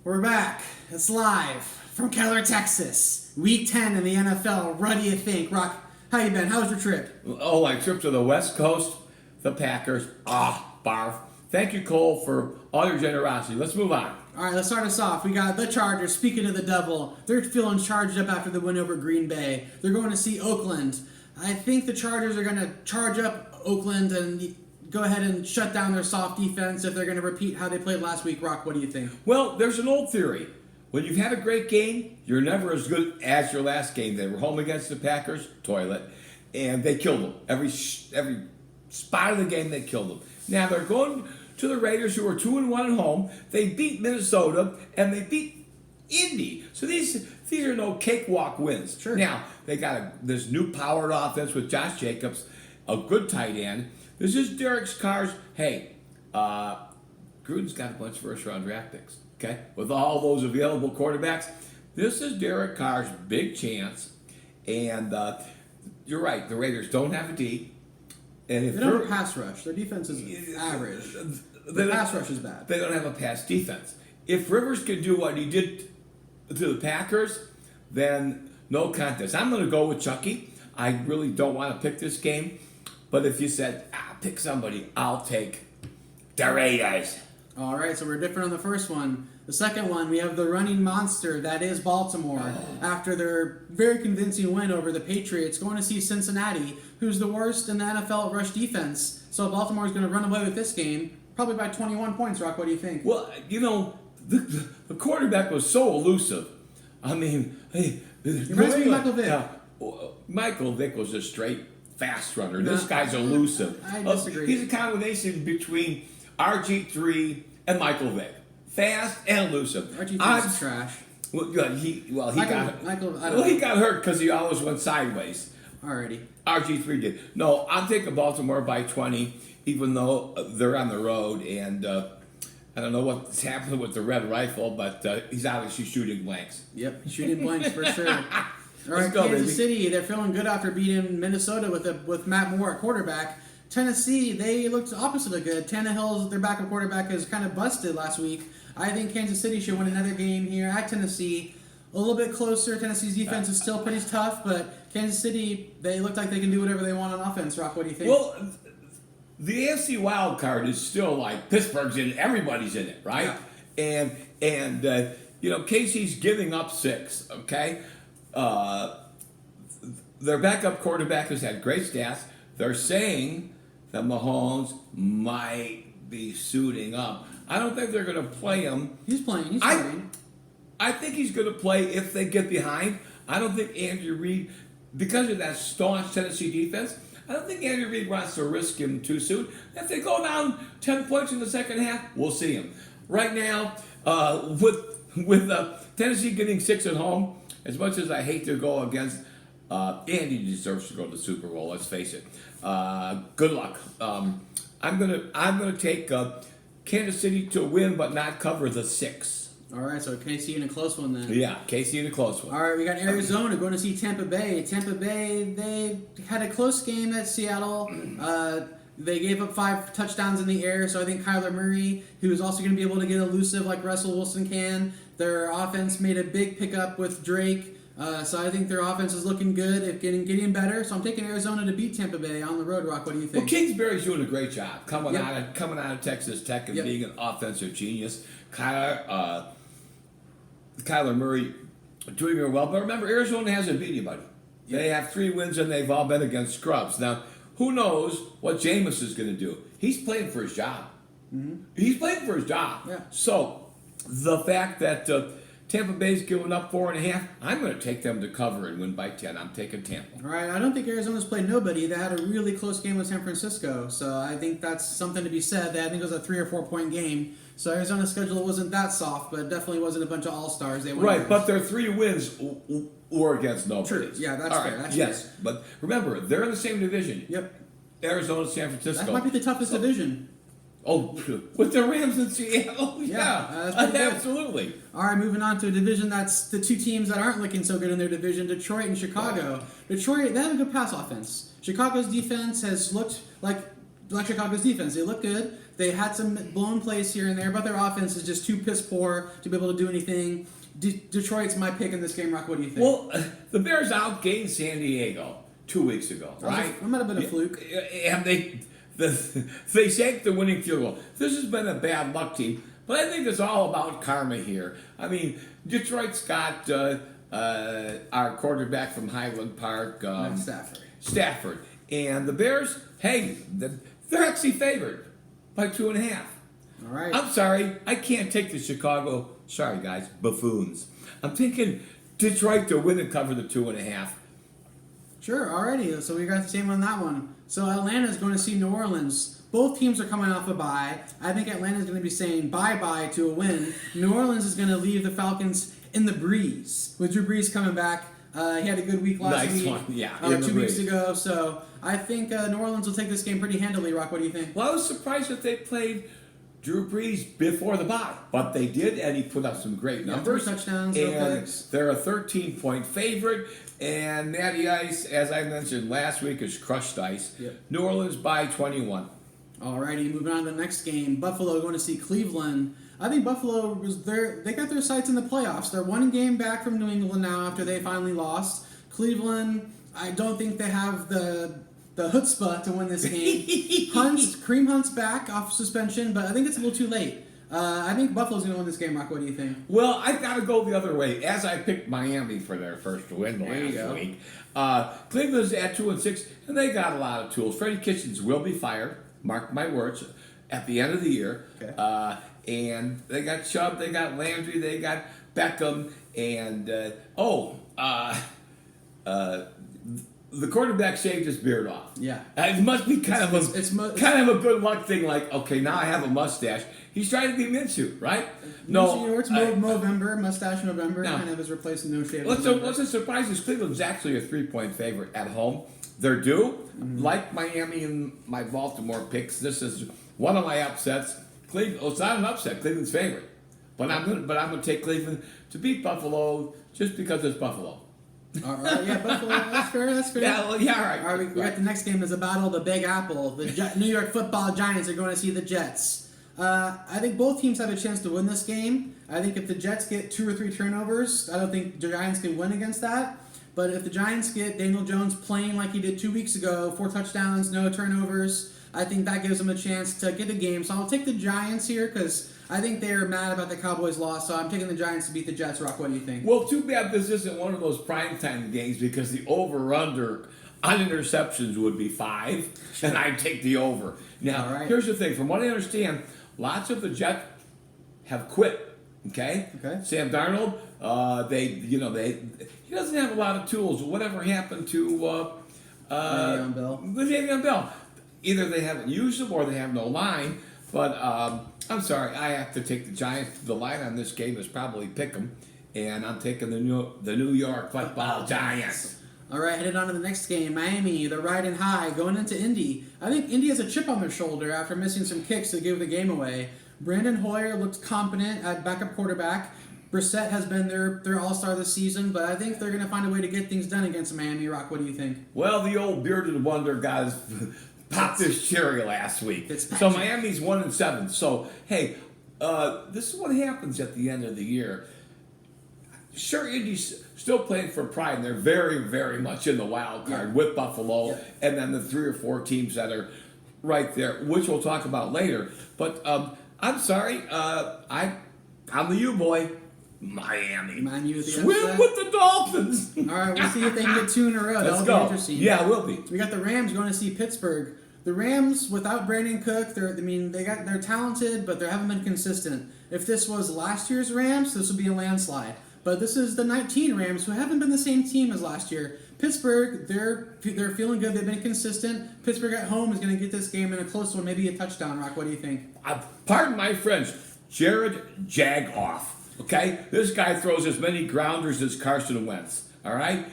We're back. It's live from Keller, Texas. Week 10 in the NFL. What do you think? Rock, how you been? How was your trip? Oh, my trip to the West Coast, the Packers. Barf. Thank you, Cole, for all your generosity. Let's move on. All right, let's start us off. We got the Chargers. Speaking of the devil, they're feeling charged up after the win over Green Bay. They're going to see Oakland. I think the Chargers are going to charge up Oakland and go ahead and shut down their soft defense if they're going to repeat how they played last week. Rock, what do you think? Well, there's an old theory. When you've had a great game, you're never as good as your last game. They were home against the Packers, toilet, and they killed them. Every spot of the game, they killed them. Now they're going to the Raiders, who are 2-1 at home. They beat Minnesota, and they beat Indy. So these are no cakewalk wins. Sure. Now, they got this new powered offense with Josh Jacobs, a good tight end. This is Derek Carr's. Hey, Gruden's got a bunch of first-round draft picks. Okay, with all those available quarterbacks, this is Derek Carr's big chance. And you're right, the Raiders don't have a D. And if they don't have a pass rush. Their defense is average. The pass rush is bad. They don't have a pass defense. If Rivers could do what he did to the Packers, then no contest. I'm going to go with Chucky. I really don't want to pick this game. But if you said, pick somebody, I'll take the Raiders. All right, so we're different on the first one. The second one, we have the running monster that is Baltimore. After their very convincing win over the Patriots, going to see Cincinnati, who's the worst in the NFL at rush defense. So Baltimore's going to run away with this game, probably by 21 points. Rock, what do you think? Well, the quarterback was so elusive. I mean, He reminds me of Michael Vick. Michael Vick was a straight fast runner. This guy's elusive. I disagree. He's a combination between RG3 and Michael Vick. Fast and elusive. RG3 is trash. Well, he got hurt because he always went sideways. Alrighty. RG3 did. No, I'm taking Baltimore by 20, even though they're on the road, and I don't know what's happening with the red rifle, but he's obviously shooting blanks. Yep, shooting blanks for sure. All right, go, Kansas baby. City, they're feeling good after beating Minnesota with Matt Moore at quarterback. Tennessee, they looked opposite of good. Tannehill's, their backup quarterback, is kind of busted last week. I think Kansas City should win another game here at Tennessee. A little bit closer. Tennessee's defense is still pretty tough, but Kansas City, they look like they can do whatever they want on offense. Rock, what do you think? Well, the AFC wild card is still like Pittsburgh's in it. Everybody's in it, right? Yeah. And KC's giving up 6, okay? Their backup quarterback has had great stats. They're saying that Mahomes might be suiting up. I don't think they're going to play him. He's playing. I think he's going to play if they get behind. I don't think Andrew Reid, because of that staunch Tennessee defense, I don't think Andrew Reid wants to risk him too soon. If they go down 10 points in the second half, we'll see him. Right now, with Tennessee getting 6 at home, as much as I hate to go against Andy deserves to go to the Super Bowl. Let's face it. Good luck. I'm gonna take Kansas City to win, but not cover the 6. All right, so KC in a close one then. Yeah, KC in a close one. All right, we got Arizona going to see Tampa Bay. Tampa Bay, they had a close game at Seattle. They gave up 5 touchdowns in the air, so I think Kyler Murray, who is also going to be able to get elusive like Russell Wilson can. Their offense made a big pickup with Drake. So I think their offense is looking good, if getting better. So I'm taking Arizona to beat Tampa Bay on the road. Rock, what do you think? Well, Kingsbury's doing a great job coming out of Texas Tech and being an offensive genius. Kyler Murray doing very well. But remember, Arizona hasn't beat anybody. They have 3 wins and they've all been against scrubs. Now, who knows what Jameis is going to do? He's playing for his job. Mm-hmm. He's playing for his job. Yeah. So the fact that Tampa Bay's giving up 4.5. I'm going to take them to cover and win by 10. I'm taking Tampa. All right. I don't think Arizona's played nobody. They had a really close game with San Francisco, so I think that's something to be said. I think it was a 3 or 4 point game. So Arizona's schedule wasn't that soft, but it definitely wasn't a bunch of all-stars. Right, but their 3 wins were against nobody. True. Yeah, that's fair. That's fair. But remember, they're in the same division. Yep. Arizona, San Francisco. That might be the toughest division. Oh, with the Rams in Seattle? Yeah, absolutely. All right, moving on to a division that's the 2 teams that aren't looking so good in their division, Detroit and Chicago. Detroit, they have a good pass offense. Chicago's defense has looked like Chicago's defense. They look good. They had some blown plays here and there, but their offense is just too piss poor to be able to do anything. Detroit's my pick in this game, Rock. What do you think? Well, the Bears outgained San Diego 2 weeks ago, right? That might have been a fluke. And they shanked the winning field goal. This has been a bad luck team, but I think it's all about karma here. I mean, Detroit's got our quarterback from Highland Park, Stafford. And the Bears, hey, they're actually favored by 2.5. All right. I'm sorry, I can't take the Chicago, sorry guys, buffoons. I'm taking Detroit to win and cover the 2.5. Sure, alrighty. So we got the same on that one. So Atlanta's going to see New Orleans. Both teams are coming off a bye. I think Atlanta's going to be saying bye-bye to a win. New Orleans is going to leave the Falcons in the breeze. With Drew Brees coming back, he had a good week last week. Nice one, yeah. 2 weeks ago. So I think New Orleans will take this game pretty handily. Rock, what do you think? Well, I was surprised that they played Drew Brees before the bye, but they did, and he put up some great numbers. 3 touchdowns, no and picks. They're a 13-point favorite, and Natty Ice, as I mentioned last week, is crushed ice. Yep. New Orleans by 21. Alrighty, moving on to the next game. Buffalo going to see Cleveland. I think Buffalo was there. They got their sights in the playoffs. They're 1 game back from New England now after they finally lost. Cleveland, I don't think they have the chutzpah to win this game. Kareem Hunt's back off suspension, but I think it's a little too late. I think Buffalo's going to win this game, Rock. What do you think? Well, I've got to go the other way. As I picked Miami for their first win last week, Cleveland's at 2-6, and they got a lot of tools. Freddie Kitchens will be fired. Mark my words. At the end of the year, okay. And they got Chubb, they got Landry, they got Beckham, and the quarterback shaved his beard off. Yeah, it must be kind of a good luck thing. Like, okay, now I have a mustache. He's trying to be Minshew, right? No, it's Movember, mustache November, kind of is replacing no shave. What's a surprise is Cleveland's actually a 3-point favorite at home. They're due, like Miami and my Baltimore picks. This is one of my upsets. Cleveland. Oh, it's not an upset. Cleveland's favorite, but I'm gonna take Cleveland to beat Buffalo just because it's Buffalo. All right, yeah, Buffalo. That's fair. All right. All right, we got the next game is a battle of the Big Apple. The New York Football Giants are going to see the Jets. I think both teams have a chance to win this game. I think if the Jets get 2 or 3 turnovers, I don't think the Giants can win against that. But if the Giants get Daniel Jones playing like he did 2 weeks ago, 4 touchdowns, no turnovers, I think that gives them a chance to get the game. So I'll take the Giants here because I think they're mad about the Cowboys' loss. So I'm taking the Giants to beat the Jets. Rock, what do you think? Well, too bad this isn't one of those primetime games because the over-under on interceptions would be 5, and I'd take the over. Now, here's the thing. From what I understand, lots of the Jets have quit. Okay. Sam Darnold, he doesn't have a lot of tools. Whatever happened to Le'Veon Bell? Either they haven't used them or they have no line. But I'm sorry, I have to take the Giants. The line on this game is probably pick 'em, and I'm taking the New York Football Giants. All right, headed on to the next game. Miami, they're riding high, going into Indy. I think Indy has a chip on their shoulder after missing some kicks to give the game away. Brandon Hoyer looked competent at backup quarterback. Brissett has been their all-star this season, but I think they're going to find a way to get things done against Miami. Rock, what do you think? Well, the old bearded wonder got his popped this cherry last week. So Miami's 1-7. So, hey, this is what happens at the end of the year. Sure, Indy's still playing for pride, and they're very, very much in the wild card with Buffalo, and then the 3 or 4 teams that are right there, which we'll talk about later. But I'm sorry, I'm the U boy. Miami with the swim with the Dolphins. All right, we'll see if they can get 2 in a row. That'll be interesting. Yeah, it will be. We got the Rams going to see Pittsburgh. The Rams, without Brandon Cook, they're talented, but they haven't been consistent. If this was last year's Rams, this would be a landslide. But this is the 19 Rams, who haven't been the same team as last year. Pittsburgh, they're feeling good. They've been consistent. Pittsburgh at home is going to get this game in a close one, maybe a touchdown. Rock, what do you think? Pardon my French, Jared Jagoff. Okay, this guy throws as many grounders as Carson Wentz. All right,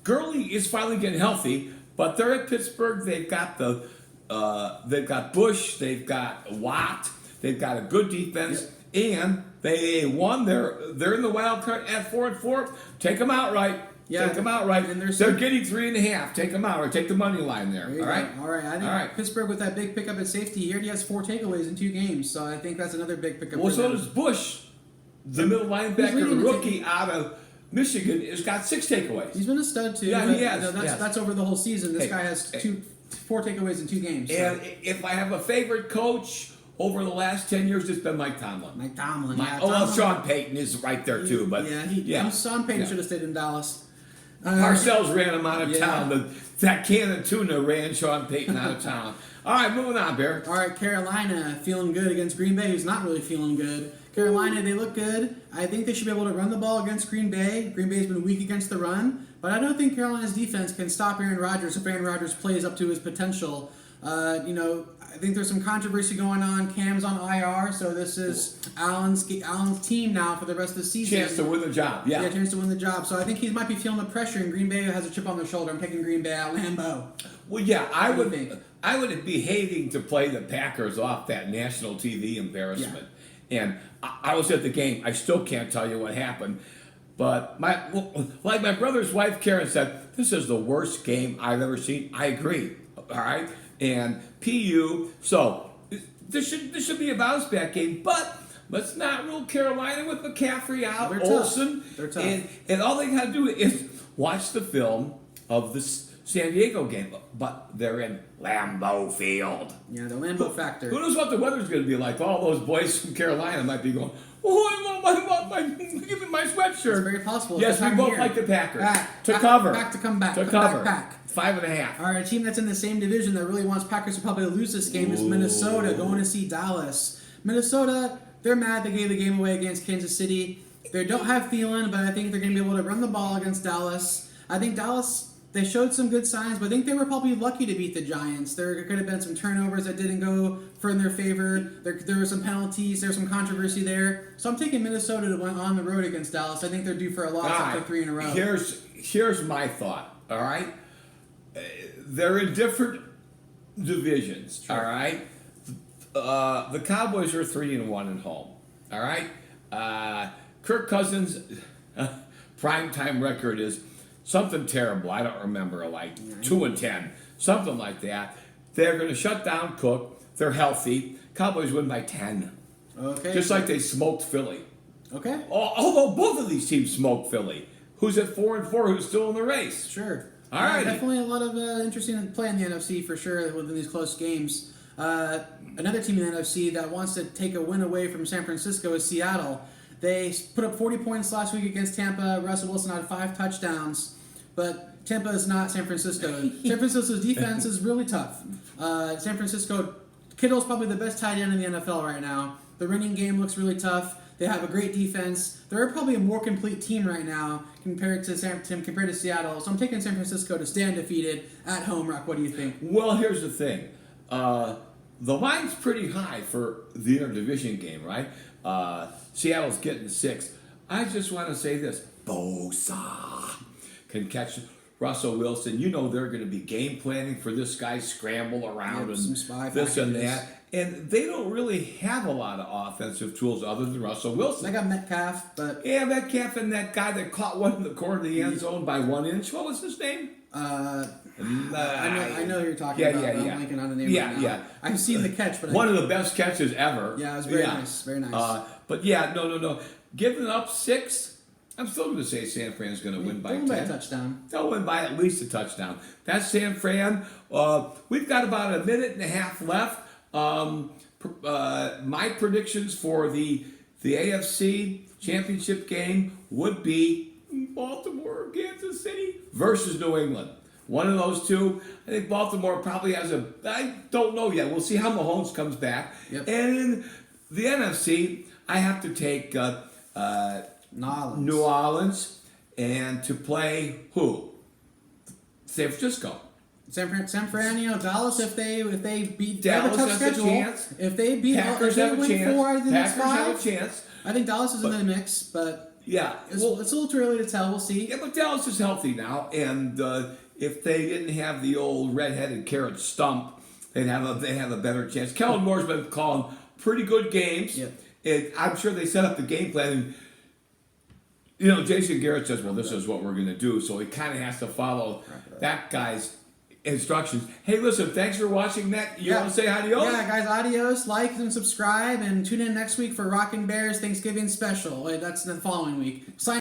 Gurley is finally getting healthy, but they're at Pittsburgh. They've got they've got Bush, they've got Watt, they've got a good defense, and they won. They're in the wild card at 4-4. Take them outright. Yeah, Take them outright. and They're getting 3.5. Take them outright. Take the money line there. There you All go. right. All right. I think All right. Pittsburgh with that big pickup at safety, he already has 4 takeaways in 2 games, so I think that's another big pickup. Well, for so them. does Bush, the middle leading linebacker the rookie out of Michigan, has got 6 takeaways. He's been a stud too. Yeah, but, he has, you know, yes. that's over the whole season. This Hey, guy has 4 takeaways in 2 games. So. And if I have a favorite coach over the last 10 years, it's been Mike Tomlin. Mike Tomlin. Sean Payton is right there too, but Sean Payton should have stayed in Dallas. Parcells ran him out of Yeah. town. That can of tuna ran Sean Payton out of town. All right, moving on, Bear. All right, Carolina feeling good against Green Bay, who's not really feeling good. Carolina, they look good. I think they should be able to run the ball against Green Bay. Green Bay's been weak against the run, but I don't think Carolina's defense can stop Aaron Rodgers if Aaron Rodgers plays up to his potential. I think there's some controversy going on. Cam's on IR, so this is Allen's team now for the rest of the season. Chance to win the job, Yeah, chance to win the job. So I think he might be feeling the pressure, and Green Bay has a chip on their shoulder. I'm taking Green Bay at Lambeau. Well, yeah, I What do you would. think? I would be hating to play the Packers off that national TV embarrassment. And I was at the game. I still can't tell you what happened. But like my brother's wife Karen said, this is the worst game I've ever seen. I agree. All right, and PU. So this should be a bounce back game. But let's not rule Carolina with McCaffrey out. They're Olsen. tough. They're tough. And all they got to do is watch the film of this San Diego game, but they're in Lambeau Field. Yeah, the Lambeau factor. Who knows what the weather's going to be like? All those boys from Carolina might be going, give me my sweatshirt. It's very possible. Yes, we both like the Packers. To cover. Back to come back. To Come cover. back. 5.5. All right, a team that's in the same division that really wants Packers to probably lose this game is Minnesota, going to see Dallas. Minnesota, they're mad they gave the game away against Kansas City. They don't have Thielen, but I think they're going to be able to run the ball against Dallas. I think Dallas, they showed some good signs, but I think they were probably lucky to beat the Giants. There could have been some turnovers that didn't go in their favor. There were some penalties. There was some controversy there. So I'm taking Minnesota to win on the road against Dallas. I think they're due for a loss after 3 in a row. Here's my thought, all right? They're in different divisions, Sure. all right? The Cowboys are 3-1 at home, all right? Kirk Cousins' primetime record is something terrible. I don't remember, like 2-10, something like that. They're going to shut down Cook. They're healthy. Cowboys win by 10. Okay. Just like they smoked Philly. Okay. Although both of these teams smoked Philly. Who's at 4-4? Who's still in the race? Sure. All right. Definitely a lot of interesting play in the NFC for sure within these close games. Another team in the NFC that wants to take a win away from San Francisco is Seattle. They put up 40 points last week against Tampa. Russell Wilson had 5 touchdowns, but Tampa is not San Francisco. San Francisco's defense is really tough. San Francisco, Kittle's probably the best tight end in the NFL right now. The running game looks really tough. They have a great defense. They're probably a more complete team right now compared to Seattle. So I'm taking San Francisco to stay undefeated at home. Rock, what do you think? Well, here's the thing. The line's pretty high for the interdivision game, right? Seattle's getting 6. I just want to say this. Bosa can catch Russell Wilson. You know they're going to be game planning for this guy, scramble around and some spy this and packages. that. And they don't really have a lot of offensive tools other than Russell Wilson. I got Metcalf, but Yeah, Metcalf and that guy that caught one in the corner of the end zone by 1 inch. What was his name? I know who you're talking Yeah, about. yeah, but yeah. I'm blanking on the name Yeah, right now. yeah. I've seen the catch, but One of the best catches ever. Yeah, it was very nice, very nice. But yeah, no. Giving up 6, I'm still going to say San Fran's going to win by 10. by a touchdown. They'll win by at least a touchdown. That's San Fran. We've got about a minute and a half left. My predictions for the AFC Championship game would be Baltimore or Kansas City versus New England. One of those two. I think Baltimore probably has I don't know yet. We'll see how Mahomes comes back. Yep. And in the NFC, I have to take New Orleans and to play who? San Francisco. San Fran, Dallas. If they beat, Dallas they have a tough has a schedule. chance. If they beat, Packers if they have a win chance. 4 out of the next Packers 5, have a chance. I think Dallas is in the mix, but Yeah. it's a little too early to tell. We'll see. Yeah, but Dallas is healthy now, and if they didn't have the old red-headed carrot stump, they'd have a better chance. Kellen Moore's been calling pretty good games. Yep. I'm sure they set up the game plan. Jason Garrett says, well, this is what we're going to do. So he kind of has to follow that guy's instructions. Hey, listen, thanks for watching that. You want to say adios? Yeah, guys, adios. Like and subscribe, and tune in next week for Rockin' Bears Thanksgiving special. Wait, that's the following week. Sign